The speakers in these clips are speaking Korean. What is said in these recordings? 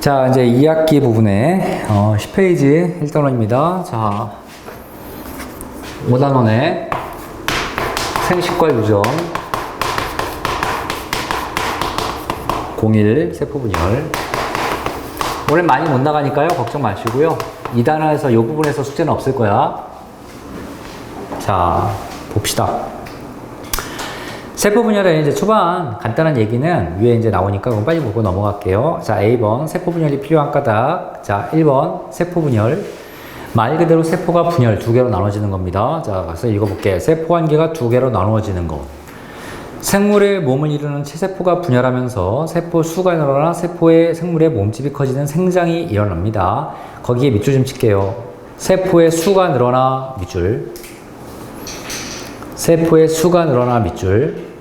자, 이제 2학기 부분에 10페이지 1단원입니다. 자, 5단원에 생식과 유전 01 세포분열. 오늘 많이 못 나가니까요. 걱정 마시고요. 2단원에서 이 부분에서 숙제는 없을 거야. 자, 봅시다. 세포 분열의 이제 초반 간단한 얘기는 위에 이제 나오니까 그럼 빨리 보고 넘어갈게요. 자, A번 세포 분열이 필요한 까닭. 자, 1번 세포 분열. 말 그대로 세포가 분열 두 개로 나눠지는 겁니다. 자, 가서 읽어볼게. 세포 한 개가 두 개로 나누어지는 것. 생물의 몸을 이루는 체세포가 분열하면서 세포 수가 늘어나 세포의 생물의 몸집이 커지는 생장이 일어납니다. 거기에 밑줄 좀 칠게요. 세포의 수가 늘어나 밑줄. 세포의 수가 늘어나 밑줄.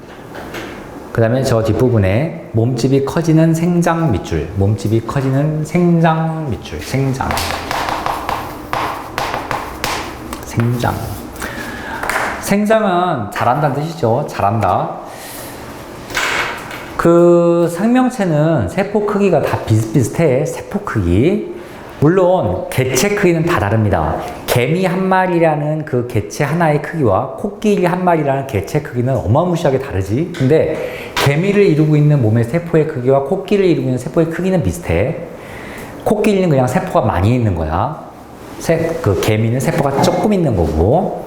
그 다음에 저 뒷부분에 몸집이 커지는 생장 밑줄. 몸집이 커지는 생장 밑줄. 생장. 생장. 생장은 자란다는 뜻이죠. 자란다. 그 생명체는 세포 크기가 다 비슷비슷해. 세포 크기. 물론 개체 크기는 다 다릅니다. 개미 한 마리라는 그 개체 하나의 크기와 코끼리 한 마리라는 개체 크기는 어마무시하게 다르지. 근데 개미를 이루고 있는 몸의 세포의 크기와 코끼리를 이루고 있는 세포의 크기는 비슷해. 코끼리는 그냥 세포가 많이 있는 거야. 그 개미는 세포가 조금 있는 거고.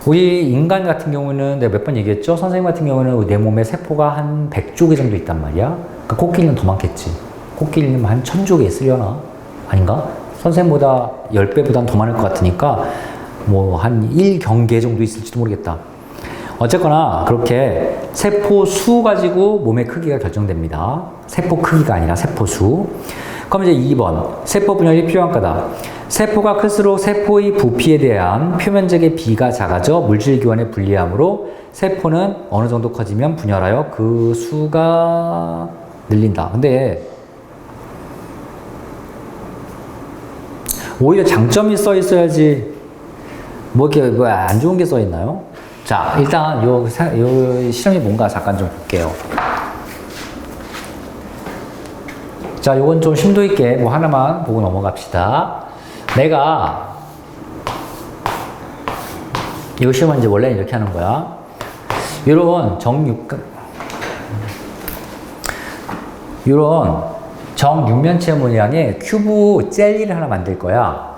우리 인간 같은 경우는 내가 몇 번 얘기했죠? 선생님 같은 경우는 내 몸에 세포가 한 100조개 정도 있단 말이야. 그 코끼리는 더 많겠지. 코끼리는 한 1000조개 있으려나? 아닌가? 선생보다 10배보단 더 많을 것 같으니까 뭐 한 1경계 정도 있을지도 모르겠다. 어쨌거나 그렇게 세포 수 가지고 몸의 크기가 결정됩니다. 세포 크기가 아니라 세포 수. 그럼 이제 2번 세포 분열이 필요한 거다. 세포가 클수록 세포의 부피에 대한 표면적의 비가 작아져 물질 교환에 불리하므로 세포는 어느 정도 커지면 분열하여 그 수가 늘린다. 근데 오히려 장점이 써 있어야지 뭐 이렇게 뭐 안 좋은 게 써 있나요? 자, 일단 요 실험이 뭔가 잠깐 좀 볼게요. 자, 요건 좀 심도 있게 뭐 하나만 보고 넘어갑시다. 내가 이 시험은 이제 원래 이렇게 하는 거야. 요런 정육면체 모양의 큐브 젤리를 하나 만들 거야.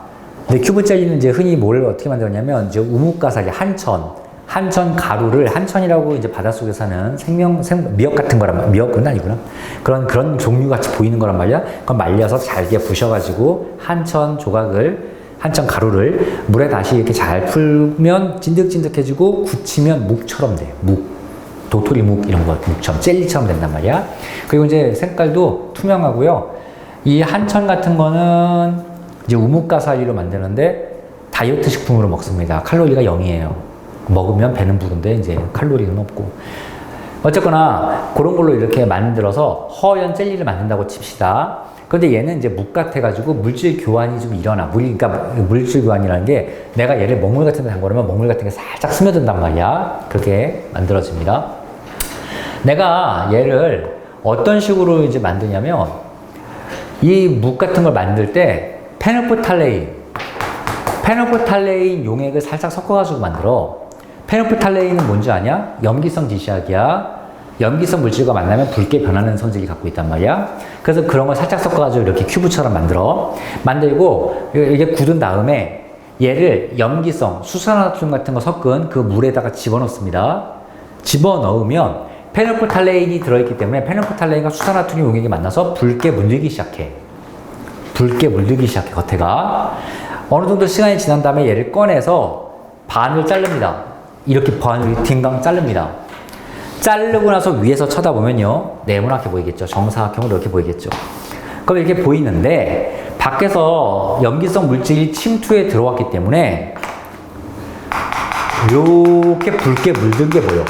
근데 큐브 젤리는 이제 흔히 뭘 어떻게 만들었냐면 이제 우뭇가사리 한천 가루를 한천이라고 이제 바닷속에 사는 미역 같은 거란 말이야. 미역은 아니구나. 그런 종류 같이 보이는 거란 말이야. 그럼 말려서 잘게 부셔가지고 한천 가루를 물에 다시 이렇게 잘 풀면 찐득찐득해지고 굳히면 묵처럼 돼. 도토리 묵 이런 거 묵처럼 젤리처럼 된단 말이야. 그리고 이제 색깔도 투명하고요. 이 한천 같은 거는 이제 우뭇가사리로 만드는데 다이어트 식품으로 먹습니다. 칼로리가 0이에요. 먹으면 배는 부른데 이제 칼로리는 없고. 어쨌거나 그런 걸로 이렇게 만들어서 허연 젤리를 만든다고 칩시다. 근데 얘는 이제 묵 같아가지고 물질 교환이 좀 일어나. 그러니까 물질 교환이라는 게 내가 얘를 먹물 같은 데 담궈놓으면 먹물 같은 게 살짝 스며든단 말이야. 그렇게 만들어집니다. 내가 얘를 어떤 식으로 이제 만드냐면 이 묵 같은 걸 만들 때 페노프탈레인 용액을 살짝 섞어가지고 만들어. 페노프탈레인은 뭔지 아냐? 염기성 지시약이야. 염기성 물질과 만나면 붉게 변하는 성질이 갖고 있단 말이야. 그래서 그런 걸 살짝 섞어가지고 이렇게 큐브처럼 만들고 이게 굳은 다음에 얘를 염기성 수산화탄 같은 거 섞은 그 물에다가 집어넣습니다. 집어넣으면 페노프탈레인이 들어있기 때문에 페노프탈레인과 수산화탄 용액이 만나서 붉게 물들기 시작해. 겉에가. 어느 정도 시간이 지난 다음에 얘를 꺼내서 반을 자릅니다. 이렇게 반을 딩강 자릅니다. 자르고 나서 위에서 쳐다보면요. 네모나게 보이겠죠. 정사각형으로 이렇게 보이겠죠. 그럼 이렇게 보이는데 밖에서 염기성 물질이 침투에 들어왔기 때문에 이렇게 붉게 물든 게 보여.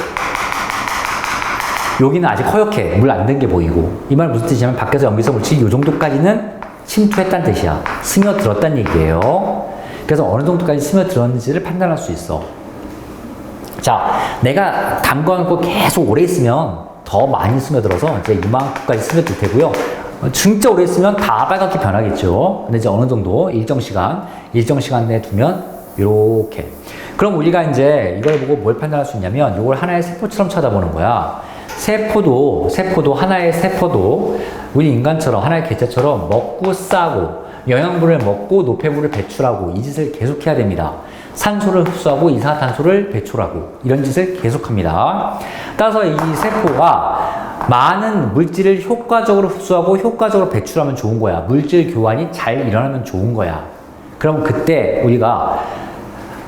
여기는 아직 허옇게 물 안 든 게 보이고. 이 말 무슨 뜻이냐면 밖에서 염기성 물질이 이 정도까지는 침투했다는 뜻이야. 스며들었다는 얘기예요. 그래서 어느 정도까지 스며들었는지를 판단할 수 있어. 자, 내가 담궈놓고 계속 오래 있으면 더 많이 스며들어서 이제 이만큼까지 스며들 테고요. 진짜 오래 있으면 다 빨갛게 변하겠죠. 근데 이제 어느 정도 일정 시간 내에 두면 이렇게. 그럼 우리가 이제 이걸 보고 뭘 판단할 수 있냐면 이걸 하나의 세포처럼 쳐다보는 거야. 세포도 하나의 세포도 우리 인간처럼 하나의 개체처럼 먹고 싸고 영양분을 먹고 노폐물을 배출하고 이 짓을 계속해야 됩니다. 산소를 흡수하고 이산화탄소를 배출하고 이런 짓을 계속합니다. 따라서 이 세포가 많은 물질을 효과적으로 흡수하고 효과적으로 배출하면 좋은 거야. 물질 교환이 잘 일어나면 좋은 거야. 그럼 그때 우리가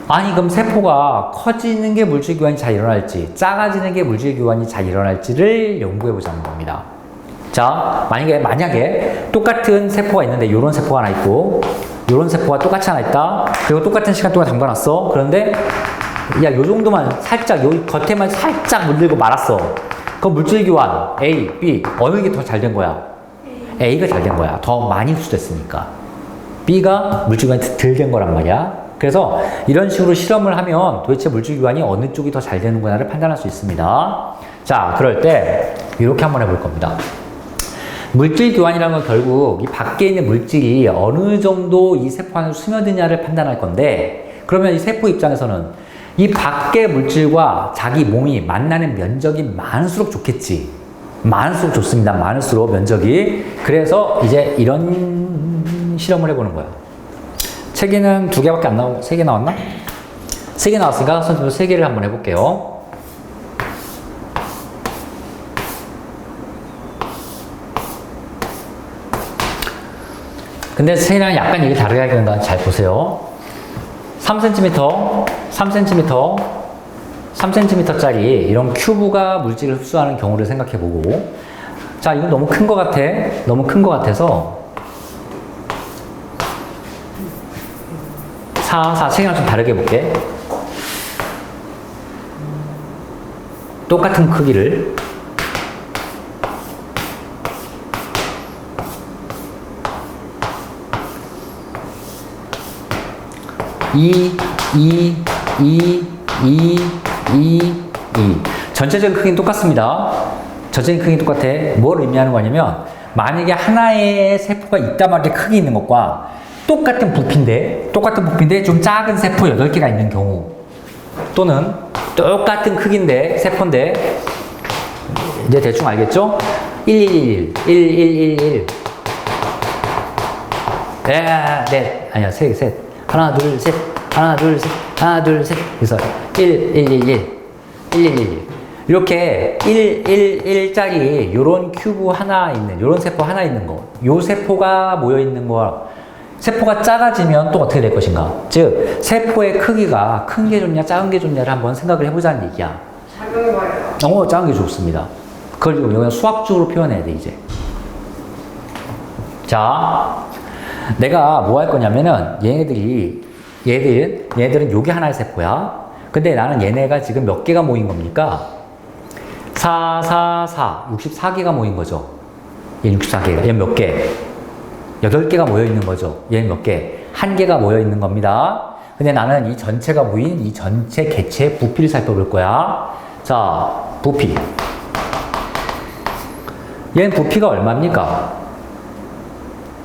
아니 그럼 세포가 커지는 게 물질 교환이 잘 일어날지 작아지는 게 물질 교환이 잘 일어날지를 연구해 보자는 겁니다. 자, 만약에 똑같은 세포가 있는데 이런 세포가 하나 있고 이런 세포가 똑같이 하나 있다. 그리고 똑같은 시간 동안 담가놨어. 그런데 야, 요 정도만 살짝 요 겉에만 살짝 물들고 말았어. 그럼 물질 교환 A, B 어느 게 더 잘 된 거야? A가 잘 된 거야. 더 많이 흡수됐으니까. B가 물질 교환이 덜 된 거란 말이야. 그래서 이런 식으로 실험을 하면 도대체 물질 교환이 어느 쪽이 더 잘 되는구나를 판단할 수 있습니다. 자, 그럴 때 이렇게 한번 해볼 겁니다. 물질 교환이라는 건 결국 이 밖에 있는 물질이 어느 정도 이 세포 안에 스며드냐를 판단할 건데, 그러면 이 세포 입장에서는 이 밖의 물질과 자기 몸이 만나는 면적이 많을수록 좋겠지. 많을수록 좋습니다. 많을수록 면적이. 그래서 이제 이런 실험을 해보는 거야. 책에는 2개밖에 안 나오고 3개 나왔나? 3개 나왔으니까 선생님도 3개를 한번 해볼게요. 근데 세이랑 약간 얘기 다르게 하겠는가 잘 보세요. 3cm짜리 이런 큐브가 물질을 흡수하는 경우를 생각해보고, 자, 이건 너무 큰 것 같아. 너무 큰 것 같아서 4, 좀 다르게 볼게. 똑같은 크기를 2 전체적인 크기는 똑같습니다. 전체적인 크기는 똑같아. 뭘 의미하는 거냐면 만약에 하나의 세포가 이따만하게 크기 있는 것과 똑같은 부피인데 좀 작은 세포 8개가 있는 경우, 또는 똑같은 크기인데 세포인데 이제 대충 알겠죠? 111 넷 아니야 셋 하나 둘 셋 그래서 111 이렇게 111짜리 요런 큐브 하나 있는 요런 세포 하나 있는 거, 요 세포가 모여 있는 거, 세포가 작아지면 또 어떻게 될 것인가? 즉 세포의 크기가 큰 게 좋냐 작은 게 좋냐를 한번 생각을 해보자는 얘기야. 작은 거예요. 작은 게 좋습니다. 그걸 그냥 수학적으로 표현해야 돼 이제. 자, 내가 뭐 할 거냐면은 얘네들은 요게 하나의 세포야. 근데 나는 얘네가 지금 몇 개가 모인 겁니까? 64개가 모인 거죠. 얘 64개가. 얘 몇 개? 8개가 모여 있는 거죠. 얘는 몇 개? 1개가 모여 있는 겁니다. 근데 나는 이 전체가 모인 이 전체 개체의 부피를 살펴볼 거야. 자, 부피. 얘는 부피가 얼마입니까?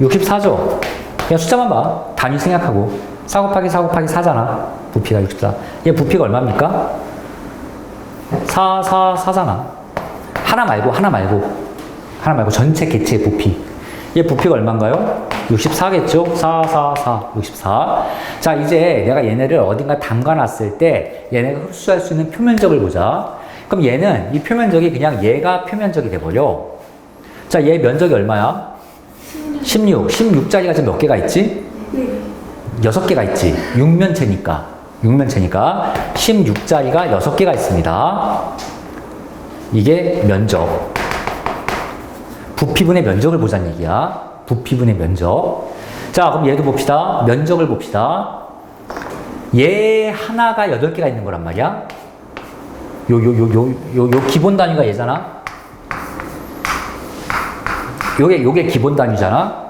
64죠. 그냥 숫자만 봐. 단위 생략하고. 4 곱하기 4 곱하기 4잖아. 부피가 64. 얘 부피가 얼마입니까? 4잖아. 하나 말고 전체 개체의 부피. 얘 부피가 얼마인가요? 64겠죠? 64. 자, 이제 내가 얘네를 어딘가 담가놨을 때 얘네가 흡수할 수 있는 표면적을 보자. 그럼 얘는 이 표면적이 그냥 얘가 표면적이 돼버려. 자, 얘 면적이 얼마야? 16짜리가 지금 몇 개가 있지? 6개가 있지. 6면체니까 16짜리가 6개가 있습니다. 이게 면적. 부피분의 면적을 보자는 얘기야. 부피분의 면적. 자, 그럼 얘도 봅시다. 면적을 봅시다. 얘 하나가 8개가 있는 거란 말이야. 요 기본 단위가 얘잖아. 요게 기본 단위잖아.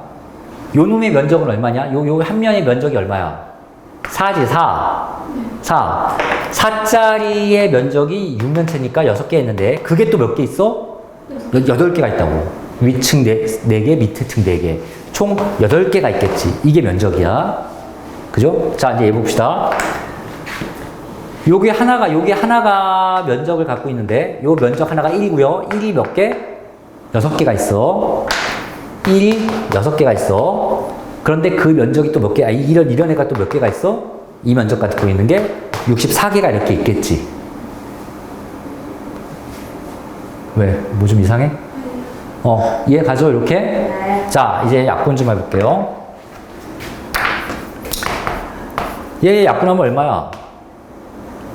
요 놈의 면적은 얼마냐? 요 한 면의 면적이 얼마야? 4지, 4. 4짜리의 면적이 6면체니까 6개 있는데, 그게 또 몇 개 있어? 8개가 있다고. 위층 4개, 밑에 층 4개. 총 8개가 있겠지. 이게 면적이야. 그죠? 자, 이제 해봅시다. 요게 하나가 면적을 갖고 있는데, 요 면적 하나가 1이고요. 1이 몇 개? 6개가 있어. 1이 6개가 있어. 그런데 그 면적이 또 몇 개, 이런 애가 또 몇 개가 있어? 이 면적 갖고 있는 게 64개가 이렇게 있겠지. 왜? 뭐 좀 이상해? 이해 가죠? 이렇게? 네. 자, 이제 약분 좀 해볼게요. 얘 약분하면 얼마야?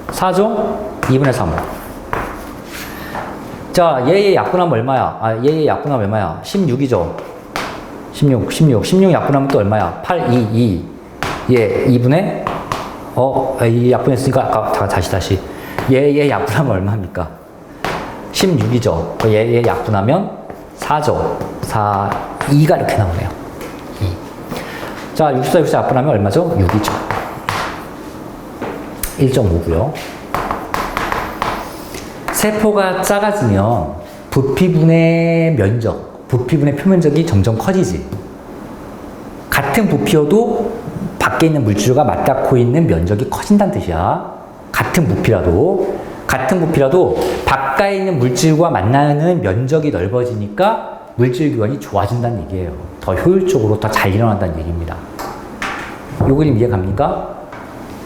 4죠? 2분의 3. 자, 얘 약분하면 얼마야? 얘 약분하면 얼마야? 16이죠? 16 약분하면 또 얼마야? 8, 2. 얘 2분의? 이 약분했으니까 아까 다시. 얘 약분하면 얼마입니까? 16이죠? 얘 약분하면 4죠? 4, 2가 이렇게 나오네요. 2. 자, 64 약분하면 얼마죠? 6이죠. 1.5고요. 세포가 작아지면 부피분의 면적, 부피분의 표면적이 점점 커지지. 같은 부피여도 밖에 있는 물질과 맞닿고 있는 면적이 커진다는 뜻이야. 같은 부피라도 바깥에 있는 물질과 만나는 면적이 넓어지니까 물질 교환이 좋아진다는 얘기예요. 더 효율적으로 더 잘 일어난다는 얘기입니다. 요 그림 이해 갑니까?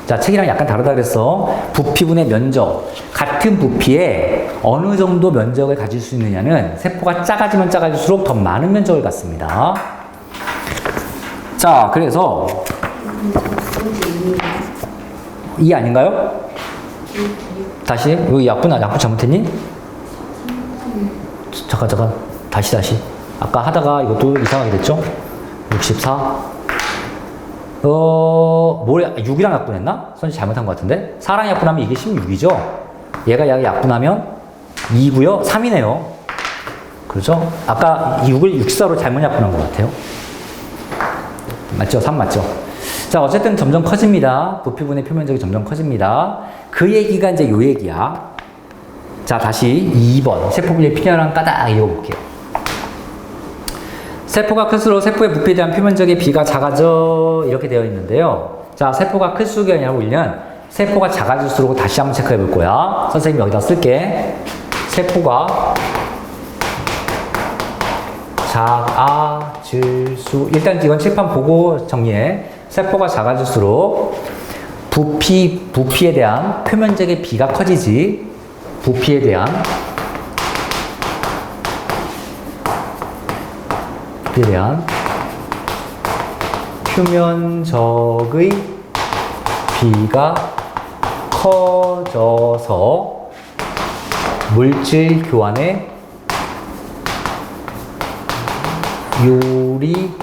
자, 책이랑 약간 다르다 그랬어. 부피분의 면적. 같은 부피에 어느 정도 면적을 가질 수 있느냐는 세포가 작아지면 작아질수록 더 많은 면적을 갖습니다. 자, 그래서 이 아닌가요? 다시. 여기 약분 잘못했니? 잠깐. 다시. 아까 하다가 이것도 이상하게 됐죠? 64. 6이랑 약분했나? 선생님 잘못한 것 같은데? 4랑 약분하면 이게 16이죠? 얘가 약분하면 2고요. 3이네요. 그렇죠? 아까 6을 64로 잘못 약분한 것 같아요. 맞죠? 3 맞죠? 자, 어쨌든 점점 커집니다. 부피분의 표면적이 점점 커집니다. 그 얘기가 이제 요 얘기야. 자, 다시 2번. 세포분의 필요한 까닥 읽어볼게요. 세포가 클수록 세포의 부피에 대한 표면적의 비가 작아져 이렇게 되어 있는데요. 자, 세포가 클수록이 아니라 우리는 세포가 작아질수록 다시 한번 체크해 볼 거야. 선생님이 여기다 쓸게. 세포가 작아질수, 일단 이건 칠판 보고 정리해. 세포가 작아질수록 부피에 대한 표면적의 비가 커지지. 부피에 대한 표면적의 비가 커져서 물질 교환에 유리하다.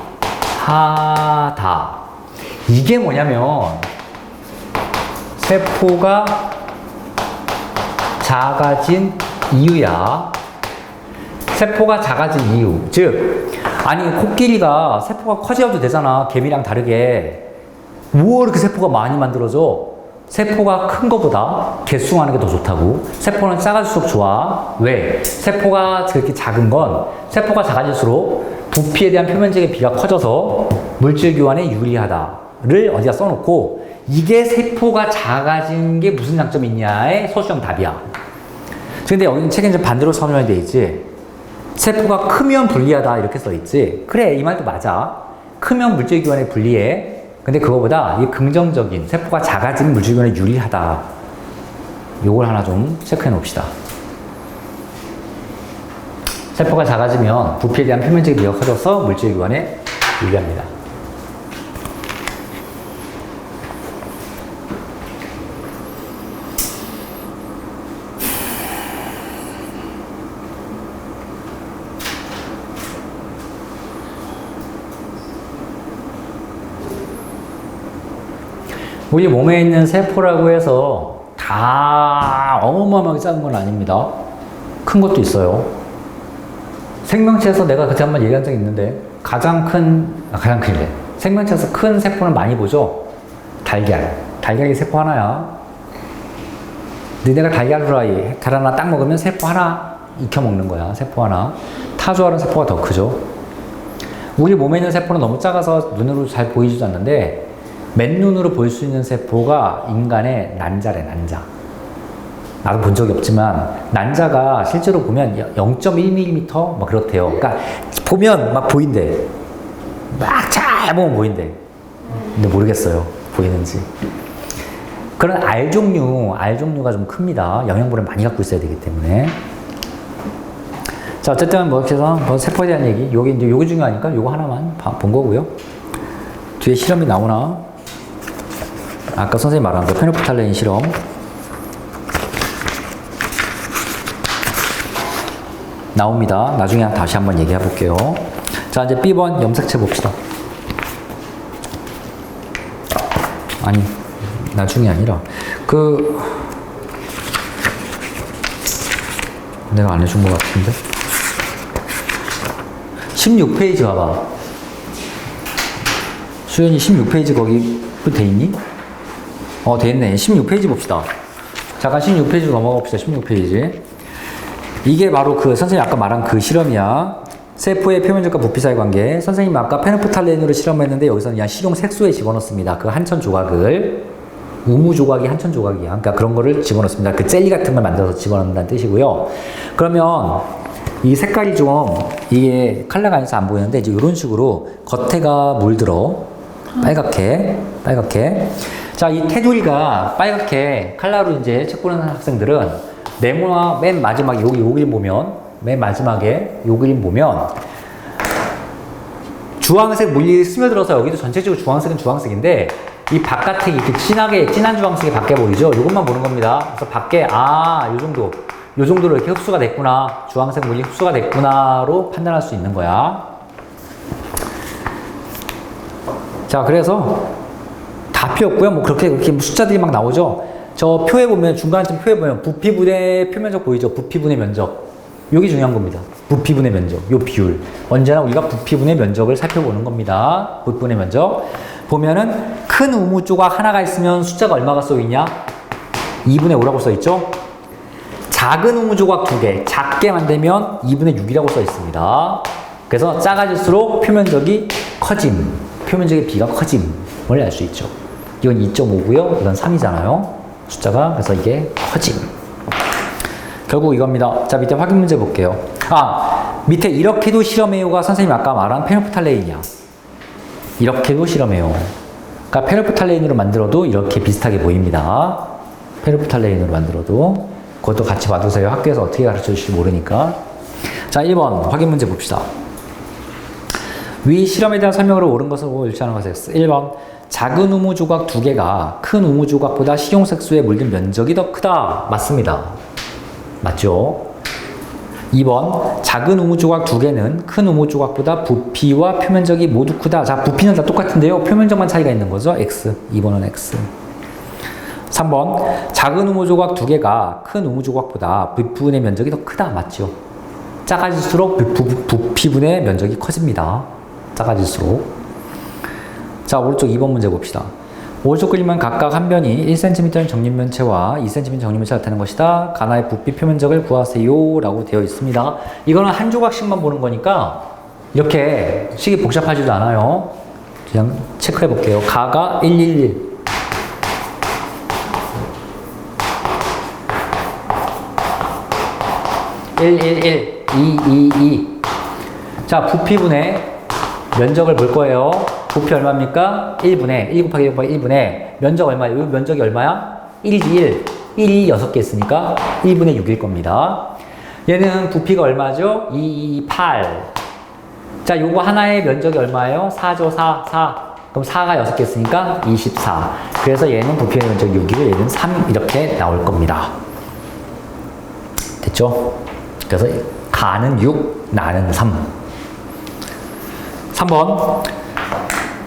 이게 뭐냐면 세포가 작아진 이유야. 세포가 작아진 이유. 즉, 아니, 코끼리가 세포가 커져도 되잖아. 개미랑 다르게. 뭐 이렇게 세포가 많이 만들어져? 세포가 큰 거보다 개수하는 게 더 좋다고. 세포는 작아질수록 좋아. 왜? 세포가 그렇게 작은 건 세포가 작아질수록 부피에 대한 표면적의 비가 커져서 물질 교환에 유리하다를 어디다 써놓고, 이게 세포가 작아진 게 무슨 장점이 있냐의 소수형 답이야. 근데 여기 책에 이제 반대로 설명이 돼 있지. 세포가 크면 불리하다 이렇게 써 있지. 그래, 이 말도 맞아. 크면 물질 교환에 불리해. 근데 그거보다 이 긍정적인 세포가 작아지면 물질 교환에 유리하다. 요걸 하나 좀 체크해 놓읍시다. 세포가 작아지면 부피에 대한 표면적인 비가 커져서 물질 교환에 유리합니다. 우리 몸에 있는 세포라고 해서 다 어마어마하게 작은 건 아닙니다. 큰 것도 있어요. 생명체에서 내가 그때 한번 얘기한 적이 있는데 가장 큰이래. 생명체에서 큰 세포는 많이 보죠? 달걀. 달걀이 세포 하나야. 너네가 달걀 후라이 달 하나 딱 먹으면 세포 하나 익혀 먹는 거야. 세포 하나. 사조하는 세포가 더 크죠. 우리 몸에 있는 세포는 너무 작아서 눈으로 잘 보이지도 않는데 맨눈으로 볼 수 있는 세포가 인간의 난자래, 난자. 나도 본 적이 없지만 난자가 실제로 보면 0.1mm 막 그렇대요. 그러니까 보면 막 보인대. 막 잘 보면 보인대. 근데 모르겠어요. 보이는지. 그런 알종류가 좀 큽니다. 영양분을 많이 갖고 있어야 되기 때문에. 자, 어쨌든 뭐 그래서 뭐 세포에 대한 얘기, 요게 중요하니까 요거 하나만 본 거고요. 뒤에 실험이 나오나? 아까 선생님 말한 거 페노프탈레인 실험. 나옵니다. 나중에 다시 한번 얘기해 볼게요. 자, 이제 B번 염색체 봅시다. 아니, 나중이 아니라 내가 안 해준 것 같은데. 16페이지 봐봐. 수연이 16페이지 거기 돼 있니? 돼 있네. 16페이지 봅시다. 잠깐 16페이지 넘어가 봅시다. 16페이지. 이게 바로 그 선생님이 아까 말한 그 실험이야. 세포의 표면적과 부피 사이 관계. 선생님이 아까 페노프탈레인으로 실험했는데 여기서는 그냥 식용 색소에 집어넣습니다. 그 한천 조각을. 우무 조각이 한천 조각이야. 그러니까 그런 거를 집어넣습니다. 그 젤리 같은 걸 만들어서 집어넣는다는 뜻이고요. 그러면 이 색깔이 좀 이게 컬러가 아니어서 안 보이는데 이제 이런 식으로 겉에가 물들어. 빨갛게. 자, 이 테두리가 빨갛게 컬러로 이제 책 보는 학생들은 네모나 맨 마지막에 여기 요 그림 보면 주황색 물이 스며들어서 여기도 전체적으로 주황색은 주황색인데 이 바깥에 이렇게 진한 주황색이 밖에 보이죠? 이것만 보는 겁니다. 그래서 밖에 요 정도로 이렇게 흡수가 됐구나, 주황색 물이 흡수가 됐구나로 판단할 수 있는 거야. 자, 그래서 다 필요 없고요. 뭐 그렇게 숫자들이 막 나오죠. 저 표에 보면 중간쯤 표에 보면 부피분의 표면적 보이죠? 부피분의 면적. 여기 중요한 겁니다. 부피분의 면적, 요 비율. 언제나 우리가 부피분의 면적을 살펴보는 겁니다. 부피분의 면적. 보면은 큰 우무 조각 하나가 있으면 숫자가 얼마가 써있냐? 2분의 5라고 써있죠? 작은 우무 조각 2개, 작게 만들면 2분의 6이라고 써있습니다. 그래서 작아질수록 표면적이 커짐, 표면적의 비가 커짐을 알 수 있죠. 이건 2.5고요. 이건 3이잖아요. 숫자가. 그래서 이게 커짐. 결국 이겁니다. 자, 밑에 확인 문제 볼게요. 밑에 이렇게도 실험해요가 선생님이 아까 말한 페노프탈레인이야. 이렇게도 실험해요. 그러니까 페노프탈레인으로 만들어도 이렇게 비슷하게 보입니다. 페노프탈레인으로 만들어도. 그것도 같이 봐두세요. 학교에서 어떻게 가르쳐 줄지 모르니까. 자, 1번 확인 문제 봅시다. 위 실험에 대한 설명으로 옳은 것을 일치하는 것을 X. 1번 작은 우무 조각 2개가 큰 우무 조각보다 식용색소에 물든 면적이 더 크다. 맞습니다. 맞죠? 2번 작은 우무 조각 2개는 큰 우무 조각보다 부피와 표면적이 모두 크다. 자, 부피는 다 똑같은데요. 표면적만 차이가 있는 거죠. X. 2번은 X. 3번 작은 우무 조각 2개가 큰 우무 조각보다 부피분의 면적이 더 크다. 맞죠? 작아질수록 부피분의 면적이 커집니다. 작아질수록. 자, 오른쪽 2번 문제 봅시다. 오른쪽 그림은 각각 한 변이 1cm인 정립면체와 2cm 정립면체가 나타내는 것이다. 가나의 부피 표면적을 구하세요 라고 되어 있습니다. 이거는 한 조각씩만 보는 거니까 이렇게 식이 복잡하지도 않아요. 그냥 체크해 볼게요. 가가 111 111 222 자, 부피분의 면적을 볼 거예요. 부피 얼마입니까? 1분의 1 곱하기 1 곱하기 1분의 면적 얼마예요? 면적이 얼마야? 1이지 1. 1이 6개 있으니까 1분의 6일 겁니다. 얘는 부피가 얼마죠? 228. 자, 요거 하나의 면적이 얼마예요? 4죠, 4. 그럼 4가 6개 있으니까 24. 그래서 얘는 부피의 면적이 6이고 얘는 3 이렇게 나올 겁니다. 됐죠? 그래서 가는 6, 나는 3. 3번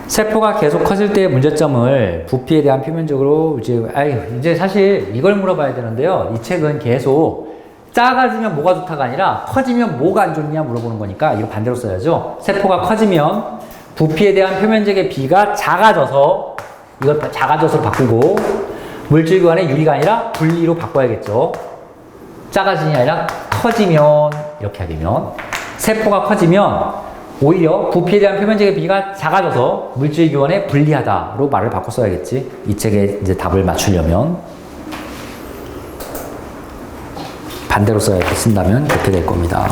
세포가 계속 커질 때의 문제점을 부피에 대한 표면적으로 이제 사실 이걸 물어봐야 되는데요. 이 책은 계속 작아지면 뭐가 좋다가 아니라 커지면 뭐가 안 좋냐 물어보는 거니까 이거 반대로 써야죠. 세포가 커지면 부피에 대한 표면적의 비가 작아져서 이걸 작아져서 바꾸고 물질관의 유리가 아니라 분리로 바꿔야겠죠. 작아지냐 아니라 커지면 이렇게 하게 되면 세포가 커지면 오히려 부피에 대한 표면적의 비가 작아져서 물질 교환에 불리하다로 말을 바꿔 써야겠지. 이 책에 이제 답을 맞추려면 반대로 쓴다면 그렇게 될 겁니다.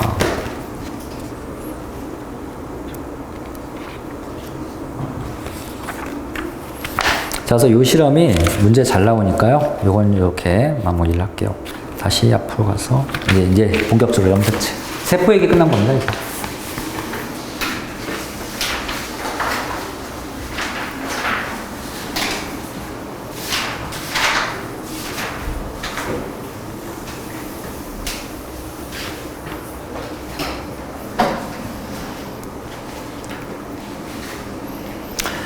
자, 그래서 이 실험이 문제 잘 나오니까요. 요건 이렇게 마무리를 할게요. 다시 앞으로 가서 이제 본격적으로 염색체. 세포 얘기 끝난 겁니다. 이제.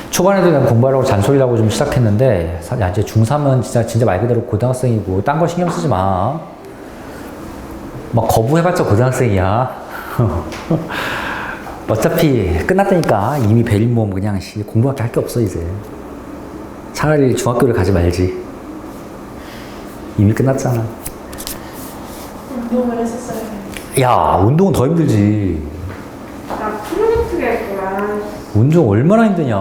초반에도 난 공부하라고 잔소리라고 좀 시작했는데, 야, 이제 중3은 진짜 말 그대로 고등학생이고, 딴 거 신경 쓰지 마. 막 거부해봤자 고등학생이야. 어차피 끝났다니까. 이미 베릴몸 그냥 공부밖에 할 게 없어, 이제. 차라리 중학교를 가지 말지. 이미 끝났잖아. 운동을 했었어요. 야, 운동은 더 힘들지. 나 프로젝트가 했구나. 운동 얼마나 힘드냐.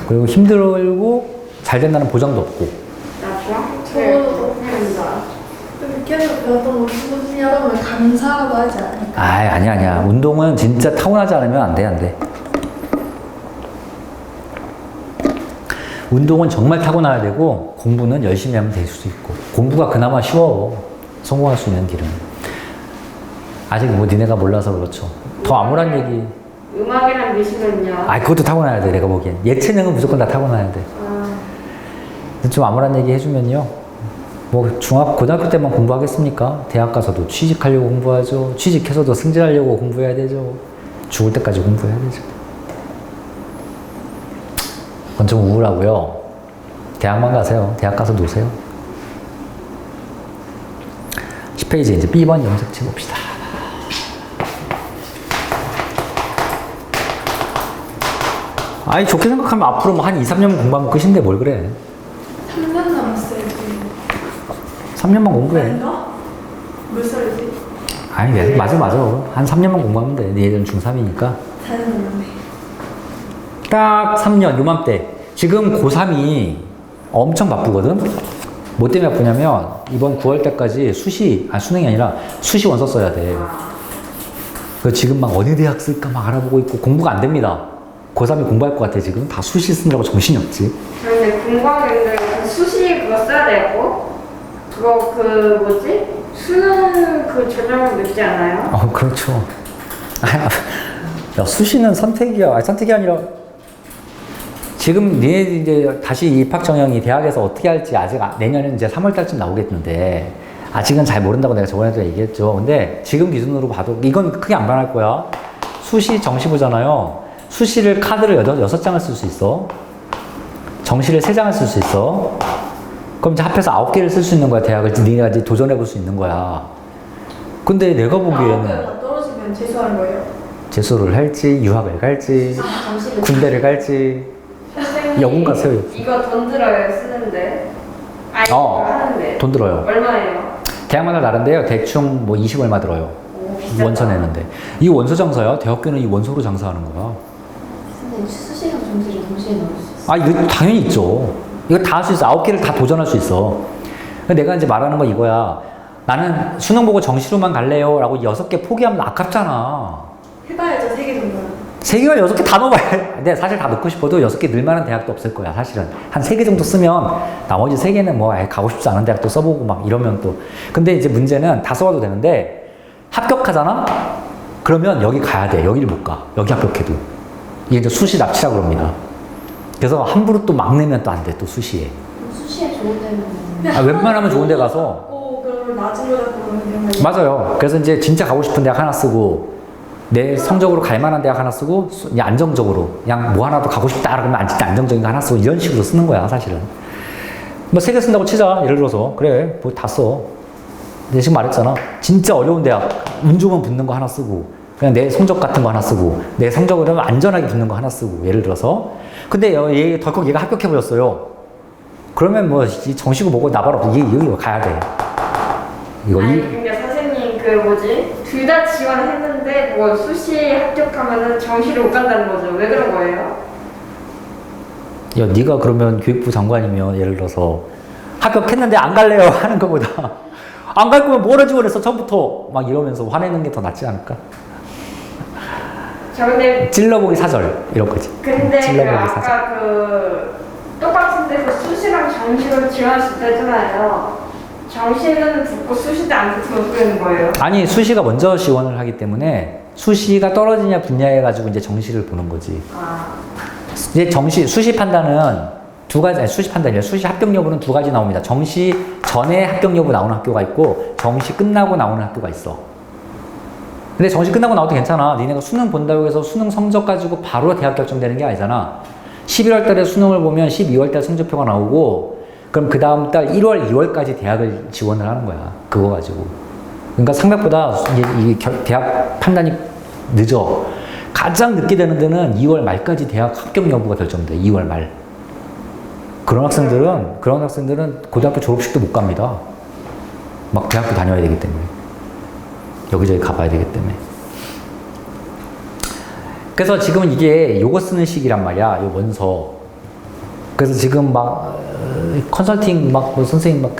그리고 힘들고 잘 된다는 보장도 없고. 나 중학교 때 저도 했다. 계속 배웠던 거 꾸준히 하다 보면 감사하고 하지 않을까? 아니야. 운동은 진짜 타고나지 않으면 안 돼. 운동은 정말 타고나야 되고, 공부는 열심히 하면 될 수도 있고. 공부가 그나마 쉬워. 성공할 수 있는 길은. 아직 뭐 니네가 몰라서 그렇죠. 더 암울한 얘기. 음악이랑 미술은요? 그것도 타고나야 돼, 내가 보기엔. 예체능은 무조건 다 타고나야 돼. 좀 암울한 얘기 해주면요. 뭐 고등학교 때만 공부하겠습니까? 대학 가서도 취직하려고 공부하죠. 취직해서도 승진하려고 공부해야 되죠. 죽을 때까지 공부해야 되죠. 그건 좀 우울하고요. 대학만 가세요. 대학 가서 노세요. 10페이지 이제 B번 염색체 봅시다. 좋게 생각하면 앞으로 뭐 한 2, 3년 공부하면 끝인데 뭘 그래. 3년 남았어요, 지금. 3년만 공부해. 아닌가? 몇 살이지? 맞아. 한 3년만 공부하면 돼. 얘들은 중3이니까. 4년 남았네. 딱 3년, 요맘때. 지금 고3이 엄청 바쁘거든? 뭐 때문에 바쁘냐면, 이번 9월 때까지 수능이 아니라 수시 원서 써야 돼. 그 지금 막 어느 대학 쓸까 막 알아보고 있고, 공부가 안 됩니다. 고3이 공부할 것 같아, 지금. 다 수시 쓰느라고 정신이 없지. 근데 공부하는데 수시 그거 써야 되고 그거 수능 그 전형을 묻지 않아요? 그렇죠. 야, 수시는 선택이야. 선택이 아니라, 지금 니네 이제 다시 입학 전형이 대학에서 어떻게 할지 아직 내년에 이제 3월 달쯤 나오겠는데, 아직은 잘 모른다고 내가 저번에도 얘기했죠. 근데 지금 기준으로 봐도 이건 크게 안 변할 거야. 수시 정시부잖아요. 수시를 카드를 6장을 쓸 수 있어. 정시를 3장을 쓸 수 있어. 그럼 이제 합해서 9개를 쓸 수 있는 거야. 대학을 네가 이제 도전해 볼 수 있는 거야. 근데 내가 보기에는 다 떨어지면 재수하는 거예요? 재수를 할지, 유학을 갈지, 군대를 갈지. 선생님 여군 가세요. 이거 돈 들어요 쓰는데 이거 하는데 돈 들어요. 얼마예요? 대학마다 다른데요. 대충 뭐 20 얼마 들어요. 비싸다. 원서 내는데. 이 원서 장사야. 대학교는 이 원서로 장사하는 거야. 근데 수시랑 정시를 동시에 넣을 수 있어요? 이거 당연히 있죠. 이거 다 할 수 있어. 9개를 다 도전할 수 있어. 내가 이제 말하는 건 이거야. 나는 수능 보고 정시로만 갈래요. 라고 6개 포기하면 아깝잖아. 해봐야죠, 3개 정도는. 3개가 6개 다 넣어봐야 돼. 근데 사실 다 넣고 싶어도 6개 넣을 만한 대학도 없을 거야, 사실은. 한 3개 정도 쓰면 나머지 3개는 뭐 가고 싶지 않은 대학도 써보고 막 이러면 또. 근데 이제 문제는 다 써봐도 되는데, 합격하잖아? 그러면 여기 가야 돼. 여기를 못 가. 여기 합격해도. 이게 이제 수시 납치라고 그럽니다. 그래서 함부로 또 막 내면 또 안 돼, 또 수시에. 수시에 좋은 데는 웬만하면 좋은 데 가서. 그러면 낮은 거 잡고 그러면 그냥 맞아요. 그래서 이제 진짜 가고 싶은 대학 하나 쓰고, 내 성적으로 갈 만한 대학 하나 쓰고, 그냥 안정적으로, 그냥 뭐 하나 더 가고 싶다 그러면 진짜 안정적인 거 하나 쓰고, 이런 식으로 쓰는 거야, 사실은. 뭐 3개 쓴다고 치자, 예를 들어서. 그래, 뭐 다 써. 내가 지금 말했잖아. 진짜 어려운 대학, 운 좋으면 붙는 거 하나 쓰고, 그냥 내 성적 같은 거 하나 쓰고, 내 성적으로 안전하게 붙는 거 하나 쓰고, 예를 들어서. 근데 덜컥 얘가 합격해버렸어요. 그러면 뭐, 정시고 뭐고 나발 없어. 이거 가야 돼. 근데 선생님 그 뭐지? 둘 다 지원을 했는데 뭐 수시 합격하면은 정시를 못 간다는 거죠. 왜 그런 거예요? 야, 네가 그러면 교육부 장관이면 예를 들어서 합격했는데 안 갈래요 하는 것보다 안 갈 거면 뭐라 지원했어 처음부터 막 이러면서 화내는 게 더 낫지 않을까? 저 근데 찔러보기 사절 이런 거지. 근데 그 찔러보기 사절. 아까 그 똑같은 데서 수시랑 정시로 지원할 수 있다잖아요. 정시는 붙고 수시도 안 붙으면 어떻게 되는 거예요? 아니 수시가 먼저 지원을 하기 때문에 수시가 떨어지냐 붙냐 해가지고 이제 정시를 보는 거지. 아, 이제 정시 수시 판단은 두 가지, 아니, 수시 판단이에요. 수시 합격 여부는 두 가지 나옵니다. 정시 전에 합격 여부 나오는 학교가 있고 정시 끝나고 나오는 학교가 있어. 근데 정시 끝나고 나와도 괜찮아. 니네가 수능 본다고 해서 수능 성적 가지고 바로 대학 결정되는 게 아니잖아. 11월 달에 수능을 보면 12월 달 성적표가 나오고 그럼 그 다음 달 1월, 2월까지 대학을 지원을 하는 거야. 그거 가지고. 그러니까 생각보다 이 대학 판단이 늦어. 가장 늦게 되는 데는 2월 말까지 대학 합격 여부가 결정돼. 2월 말. 그런 학생들은 고등학교 졸업식도 못 갑니다. 막 대학교 다녀야 되기 때문에. 여기저기 가봐야 되기 때문에. 그래서 지금 이게 요거 쓰는 시기란 말이야. 요 원서. 그래서 지금 막 컨설팅 막 뭐 선생님 막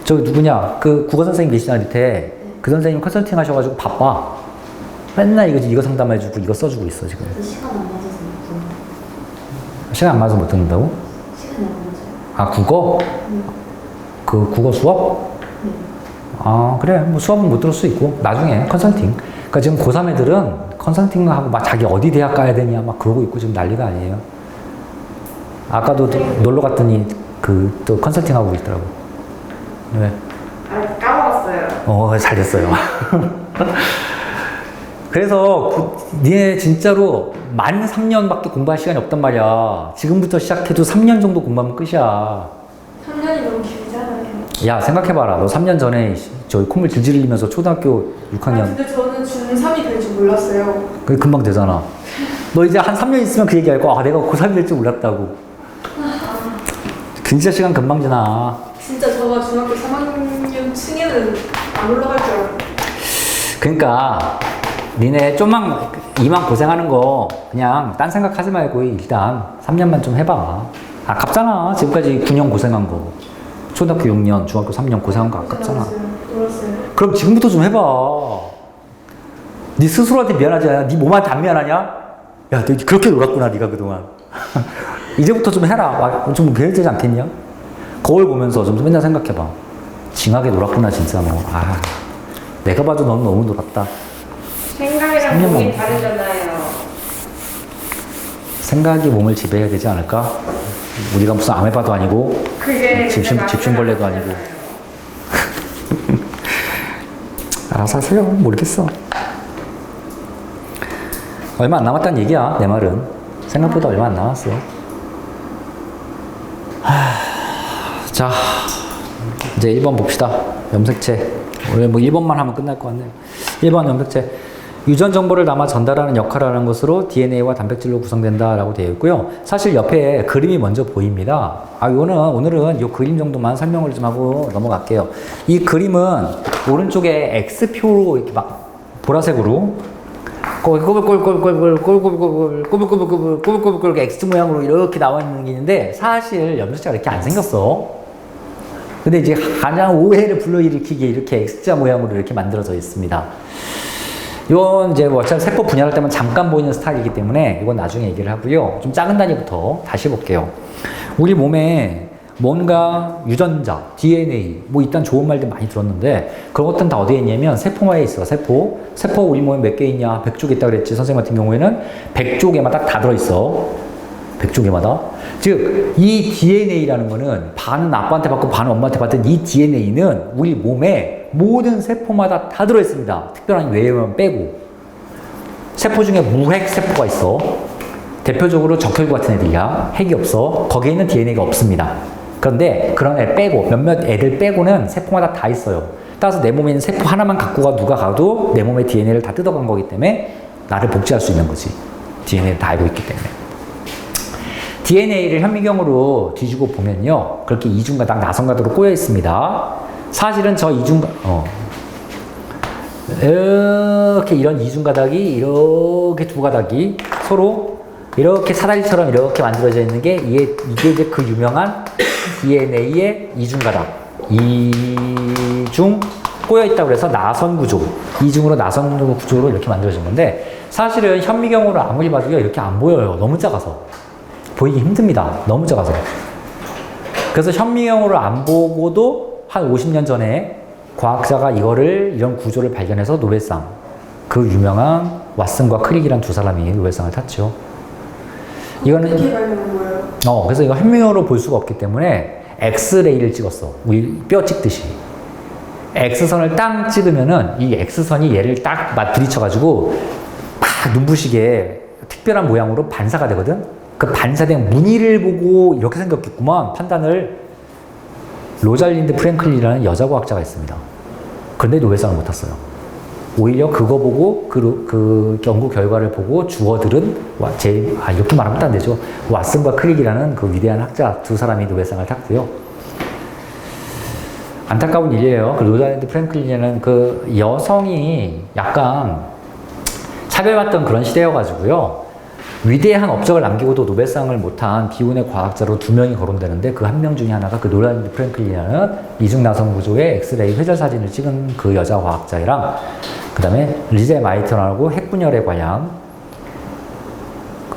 저기 누구냐 그 국어 선생님 계시잖아 밑에 그 선생님 컨설팅 하셔가지고 바빠. 맨날 이거 상담해주고 이거 써주고 있어 지금. 시간 안 맞아서 못 듣는. 시간 안 맞아서 못 듣는다고? 시간이 안 맞아요. 아 국어? 그 국어 수업? 아 그래 뭐 수업은 못 들을 수 있고 나중에 컨설팅. 그러니까 지금 고3 애들은 컨설팅하고 막 자기 어디 대학 가야 되냐 막 그러고 있고 지금 난리가 아니에요. 아까도 놀러 갔더니 또 컨설팅 하고 있더라고. 왜? 아 까먹었어요. 잘 됐어요. 그래서 니네 진짜로 만 3년밖에 공부할 시간이 없단 말이야. 지금부터 시작해도 3년 정도 공부하면 끝이야. 3년이 너무 길잖아요. 야 생각해봐라. 너 3년 전에 저희 콧물 질질 흘리면서 초등학교 6학년. 근데 저는 중3이 될 줄 몰랐어요. 그게 금방 되잖아. 너 이제 한 3년 있으면 그 얘기할 거야. 내가 고3이 될 줄 몰랐다고. 진짜 시간 금방 지나. 진짜 저가 중학교 3학년 층에는 안 올라갈 줄 알았어요. 그러니까 니네 좀만 이만 고생하는 거 그냥 딴 생각하지 말고 일단 3년만 좀 해봐. 아깝잖아. 지금까지 9년 고생한 거. 초등학교 6년, 중학교 3년 고생한 거 아깝잖아. 놀았어요. 그럼 지금부터 좀 해봐. 네 스스로한테 미안하지 않아? 네 몸한테 안 미안하냐? 야, 너 그렇게 놀았구나, 네가 그동안. 이제부터 좀 해라. 좀 배워지지 않겠냐? 거울 보면서 좀 맨날 생각해봐. 징하게 놀았구나, 진짜 너. 내가 봐도 넌 너무 놀았다. 생각이랑 몸이 다르잖아요. 생각이 몸을 지배해야 되지 않을까? 우리가 무슨 아메바도 아니고 그게 집신벌레도 아니고. 알아서 하세요. 모르겠어. 얼마 안 남았다는 얘기야, 내 말은. 생각보다 얼마 안 남았어. 자, 이제 1번 봅시다. 염색체. 원래 뭐 1번만 하면 끝날 것 같네요. 1번 염색체. 유전 정보를 남아 전달하는 역할을 하는 것으로 DNA와 단백질로 구성된다라고 되어 있고요. 사실 옆에 그림이 먼저 보입니다. 오늘은 이 그림 정도만 설명을 좀 하고 넘어갈게요. 이 그림은 오른쪽에 X표로 이렇게 막 보라색으로 꼬불꼬불 X 모양으로 이렇게 나와 있는 게 있는데 사실 염색체가 이렇게 안 생겼어. 근데 이제 가장 오해를 불러일으키게 이렇게 X자 모양으로 이렇게 만들어져 있습니다. 이건 이제 뭐 세포 분열할 때만 잠깐 보이는 스타일이기 때문에 이건 나중에 얘기를 하고요. 좀 작은 단위부터 다시 볼게요. 우리 몸에 뭔가 유전자, DNA 뭐 일단 좋은 말들 많이 들었는데 그런 것들은 다 어디에 있냐면 세포마에 있어. 세포 우리 몸에 몇 개 있냐? 100쪽 있다고 그랬지. 선생님 같은 경우에는 100쪽에마다 다 들어있어. 100쪽에마다. 즉 이 DNA라는 거는 반은 아빠한테 받고 반은 엄마한테 받은 이 DNA는 우리 몸에 모든 세포마다 다 들어있습니다. 특별한 외형은 빼고. 세포 중에 무핵 세포가 있어. 대표적으로 적혈구 같은 애들이야. 핵이 없어. 거기에 있는 DNA가 없습니다. 그런데 그런 애 빼고 몇몇 애들 빼고는 세포마다 다 있어요. 따라서 내 몸에 있는 세포 하나만 갖고 누가 가도 내 몸의 DNA를 다 뜯어간 거기 때문에 나를 복제할 수 있는 거지. DNA를 다 알고 있기 때문에. DNA를 현미경으로 뒤지고 보면요. 그렇게 이중가닥 나선가닥으로 꼬여 있습니다. 사실은 저 이렇게 이런 이중 가닥이 이렇게 두 가닥이 서로 이렇게 사다리처럼 이렇게 만들어져 있는 게 이게 이제 그 유명한 DNA의 이중 가닥. 이중 꼬여 있다고 그래서 나선 구조. 이중으로 나선 구조로 이렇게 만들어진 건데 사실은 현미경으로 아무리 봐도요 이렇게 안 보여요. 너무 작아서. 보이기 힘듭니다. 너무 작아서. 그래서 현미경으로 안 보고도 한 50년 전에 과학자가 이런 구조를 발견해서 노벨상, 그 유명한 왓슨과 크릭이란 두 사람이 노벨상을 탔죠. 이거는 어떻게 발견한 거예요? 그래서 이거 현미경으로 볼 수가 없기 때문에 엑스레이를 찍었어. 우리 뼈 찍듯이. X선을 딱 찍으면은 이 X선이 얘를 딱 부딪혀가지고 막 눈부시게 특별한 모양으로 반사가 되거든. 그 반사된 무늬를 보고 이렇게 생겼겠구만 판단을. 로잘린드 프랭클린이라는 여자 과학자가 있습니다. 그런데 노벨상을 못 탔어요. 오히려 그거 보고 그 연구 결과를 보고 주어들은 이렇게 말하면 안 되죠. 왓슨과 크릭이라는 그 위대한 학자 두 사람이 노벨상을 탔고요. 안타까운 일이에요. 그 로잘린드 프랭클린이라는 그 여성이 약간 차별받던 그런 시대여가지고요. 위대한 업적을 남기고도 노벨상을 못한 비운의 과학자로 2명이 거론되는데 그 한 명 중에 하나가 그 로잘린드 프랭클린이라는 이중 나선 구조의 엑스레이 회절 사진을 찍은 그 여자 과학자랑 그 다음에 리제 마이턴하고 핵분열에 관한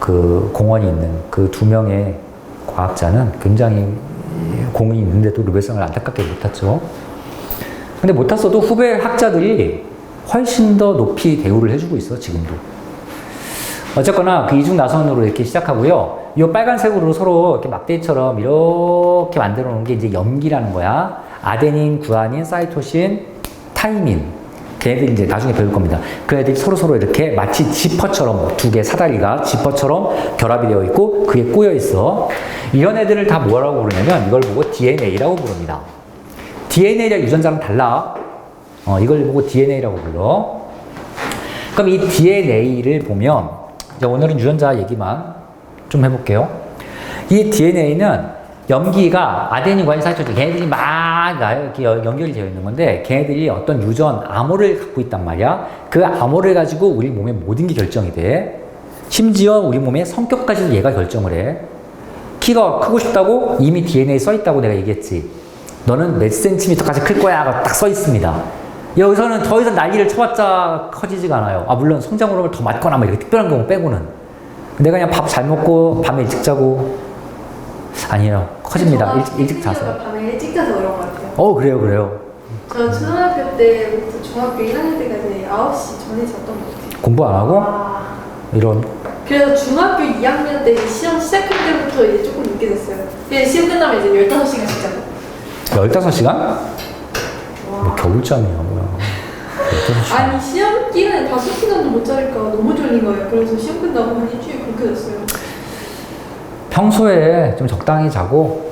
그 공헌이 있는 그 2명의 과학자는 굉장히 공이 있는데도 노벨상을 안타깝게 못 탔죠. 근데 못 탔어도 후배 학자들이 훨씬 더 높이 대우를 해주고 있어, 지금도. 어쨌거나 그 이중 나선으로 이렇게 시작하고요. 이 빨간색으로 서로 이렇게 막대기처럼 이렇게 만들어 놓은 게 이제 염기라는 거야. 아데닌, 구아닌, 사이토신, 타이민. 걔네들이 이제 나중에 배울 겁니다. 그 애들이 서로 이렇게 마치 지퍼처럼 두 개 사다리가 지퍼처럼 결합이 되어 있고 그게 꼬여 있어. 이런 애들을 다 뭐라고 부르냐면 이걸 보고 DNA라고 부릅니다. DNA랑 유전자랑 달라. 이걸 보고 DNA라고 불러. 그럼 이 DNA를 보면 이제 오늘은 유전자 얘기만 좀 해볼게요. 이 DNA는 염기가 아데닌, 구아닌, 사이토신 걔네들이 막 이렇게 연결이 되어 있는 건데 걔네들이 어떤 유전 암호를 갖고 있단 말이야. 그 암호를 가지고 우리 몸의 모든 게 결정이 돼. 심지어 우리 몸의 성격까지도 얘가 결정을 해. 키가 크고 싶다고 이미 DNA에 써 있다고 내가 얘기했지. 너는 몇 센티미터까지 클 거야 딱 써 있습니다. 여기서는 더 이상 난리를 쳐봤자 커지지가 않아요. 물론 성장 호르몬을 더 맞거나 뭐 이렇게 특별한 경우 빼고는. 내가 그냥 밥 잘 먹고 밤에 일찍 자고 아니에요. 커집니다. 일찍 자서. 밤에 일찍 자서 그런 것 같아요. 그래요. 저 초등학교 때부터 중학교 1학년 때까지 9시 전에 잤던 것 같아요. 공부 안 하고? 이런. 그래서 중학교 2학년 때 시험 시작할 때부터 이제 조금 늦게 잤어요. 그냥 시험 끝나면 이제 15시간씩 자고. 15시간? 뭐 겨울잠이야 뭐야. 15시간. 아니 시험 기간에 5시간도 못 자니까 너무 졸린 거예요. 그래서 시험 끝나고 한 일주일 그렇게 잤어요. 평소에 좀 적당히 자고.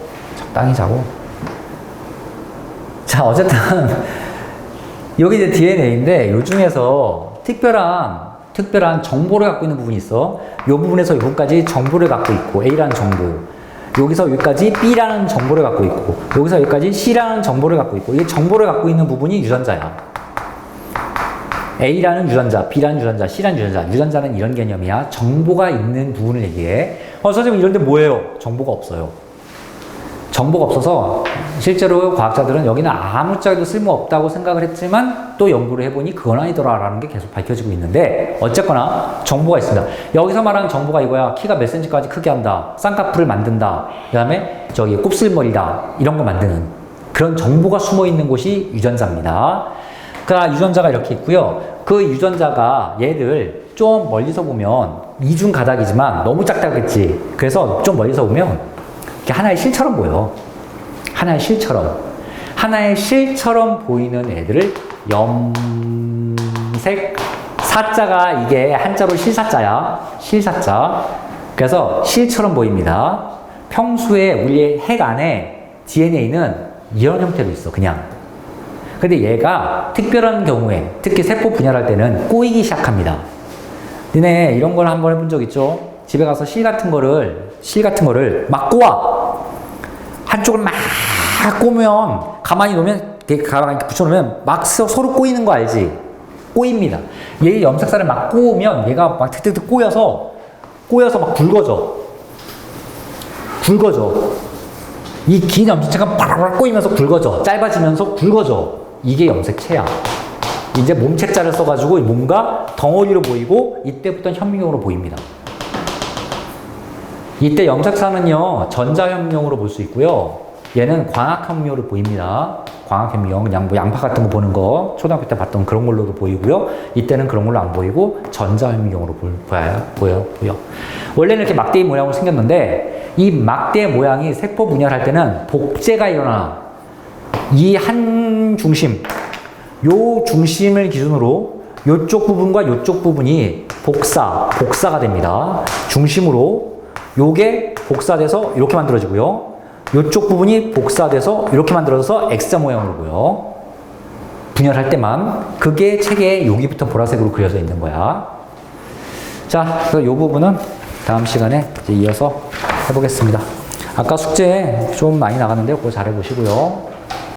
자, 어쨌든 여기 이제 DNA인데 요 중에서 특별한 정보를 갖고 있는 부분이 있어. 요 부분에서 이 부분까지 정보를 갖고 있고 A라는 정보. 여기서 여기까지 B라는 정보를 갖고 있고 여기서 여기까지 C라는 정보를 갖고 있고 이 정보를 갖고 있는 부분이 유전자야. A라는 유전자, B라는 유전자, C라는 유전자. 유전자는 이런 개념이야. 정보가 있는 부분을 얘기해. 선생님 이런데 뭐예요? 정보가 없어요. 정보가 없어서 실제로 과학자들은 여기는 아무짝에도 쓸모없다고 생각을 했지만 또 연구를 해보니 그건 아니더라라는 게 계속 밝혀지고 있는데 어쨌거나 정보가 있습니다. 여기서 말하는 정보가 이거야. 키가 몇 센치까지 크게 한다. 쌍꺼풀을 만든다. 그 다음에 곱슬머리다. 이런 거 만드는 그런 정보가 숨어 있는 곳이 유전자입니다. 그러니까 유전자가 이렇게 있고요. 그 유전자가 얘를 좀 멀리서 보면 이중 가닥이지만 너무 작다겠지. 그래서 좀 멀리서 보면 이게 하나의 실처럼 보여. 하나의 실처럼 보이는 애들을 염색 사자가 이게 한자로 실사자야. 실사자. 그래서 실처럼 보입니다. 평소에 우리의 핵 안에 DNA는 이런 형태로 있어. 그냥. 근데 얘가 특별한 경우에 특히 세포 분열할 때는 꼬이기 시작합니다. 니네 이런 걸 한번 해본 적 있죠? 집에 가서 실 같은 거를 막 꼬아. 한쪽을 막 꼬면 가만히 놓으면 가만히 붙여놓으면 막 서로 꼬이는 거 알지? 꼬입니다. 얘 염색살을 막 꼬우면 얘가 막 틱틱틱 꼬여서 막 굵어져. 이 긴 염색체가 바라바라 꼬이면서 굵어져. 짧아지면서 굵어져. 이게 염색체야. 이제 몸책자를 써가지고 뭔가 덩어리로 보이고 이때부터 현미경으로 보입니다. 이때 염색사는요 전자현미경으로 볼 수 있고요. 얘는 광학현미경으로 보입니다. 광학현미경 그냥 뭐 양파 같은 거 보는 거 초등학교 때 봤던 그런 걸로도 보이고요. 이때는 그런 걸로 안 보이고 전자현미경으로 보여. 원래는 이렇게 막대기 모양으로 생겼는데 이 막대 모양이 세포 분열할 때는 복제가 일어나. 이 한 중심, 요 중심을 기준으로 요쪽 부분과 요쪽 부분이 복사가 됩니다. 중심으로 요게 복사돼서 이렇게 만들어지고요. 요쪽 부분이 복사돼서 이렇게 만들어져서 X자 모양으로 보여. 분열할 때만. 그게 책에 여기부터 보라색으로 그려져 있는 거야. 자, 그래서 요 부분은 다음 시간에 이제 이어서 해보겠습니다. 아까 숙제 좀 많이 나갔는데 그거 잘 해보시고요.